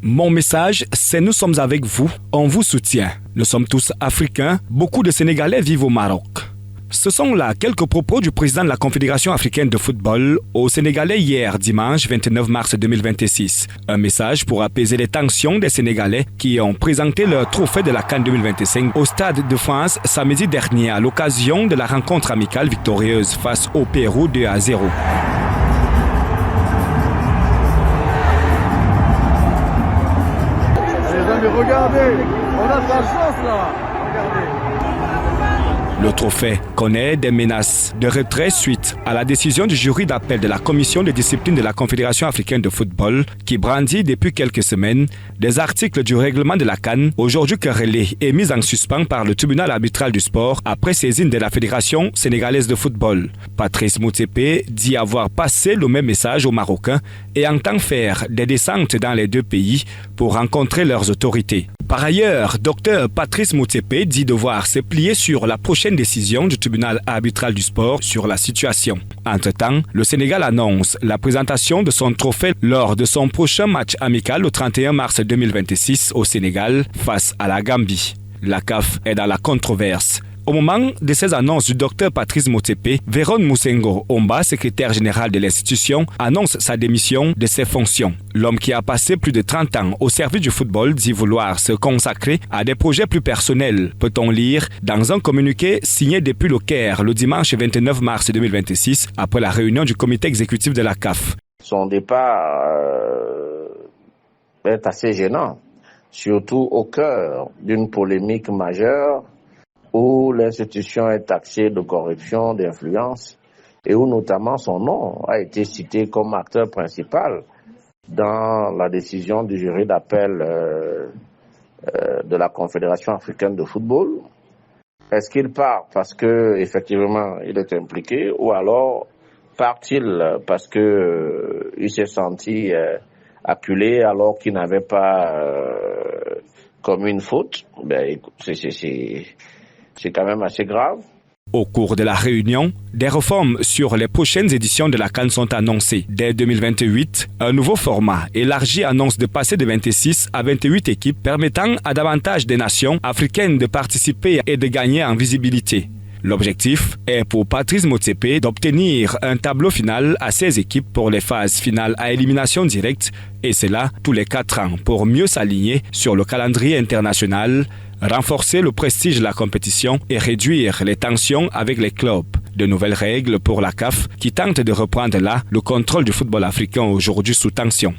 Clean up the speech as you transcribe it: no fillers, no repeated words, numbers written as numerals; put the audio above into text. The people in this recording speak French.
Mon message, c'est nous sommes avec vous, on vous soutient. Nous sommes tous africains, beaucoup de Sénégalais vivent au Maroc. Ce sont là quelques propos du président de la Confédération africaine de football aux Sénégalais hier, dimanche 29 mars 2026. Un message pour apaiser les tensions des Sénégalais qui ont présenté leur trophée de la CAN 2025 au Stade de France samedi dernier à l'occasion de la rencontre amicale victorieuse face au Pérou 2-0. Regardez, on a de la chance là. Regardez. Le trophée connaît des menaces de retrait suite à la décision du jury d'appel de la commission de discipline de la Confédération africaine de football qui brandit depuis quelques semaines des articles du règlement de la CAN, aujourd'hui querellés et mis en suspens par le tribunal arbitral du sport après saisine de la Fédération sénégalaise de football. Patrice Motsepe dit avoir passé le même message aux Marocains et entend faire des descentes dans les deux pays pour rencontrer leurs autorités. Par ailleurs, Dr Patrice Motsepe dit devoir se plier sur la prochaine décision du tribunal arbitral du sport sur la situation. Entre-temps, le Sénégal annonce la présentation de son trophée lors de son prochain match amical le 31 mars 2026 au Sénégal face à la Gambie. La CAF est dans la controverse. Au moment de ces annonces du docteur Patrice Motsepe, Véron Moussengo Omba, secrétaire général de l'institution, annonce sa démission de ses fonctions. L'homme qui a passé plus de 30 ans au service du football dit vouloir se consacrer à des projets plus personnels, peut-on lire dans un communiqué signé depuis le Caire le dimanche 29 mars 2026 après la réunion du comité exécutif de la CAF. Son départ est assez gênant, surtout au cœur d'une polémique majeure où l'institution est taxée de corruption, d'influence, et où notamment son nom a été cité comme acteur principal dans la décision du jury d'appel de la Confédération africaine de football. Est-ce qu'il part parce que effectivement il est impliqué, ou alors part-il parce que il s'est senti acculé alors qu'il n'avait pas commis une faute? C'est quand même assez grave. Au cours de la réunion, des réformes sur les prochaines éditions de la CAN sont annoncées. Dès 2028, un nouveau format élargi annonce de passer de 26 à 28 équipes permettant à davantage de nations africaines de participer et de gagner en visibilité. L'objectif est pour Patrice Motsepe d'obtenir un tableau final à 16 équipes pour les phases finales à élimination directe, et cela tous les 4 ans pour mieux s'aligner sur le calendrier international, renforcer le prestige de la compétition et réduire les tensions avec les clubs. De nouvelles règles pour la CAF qui tente de reprendre là le contrôle du football africain aujourd'hui sous tension.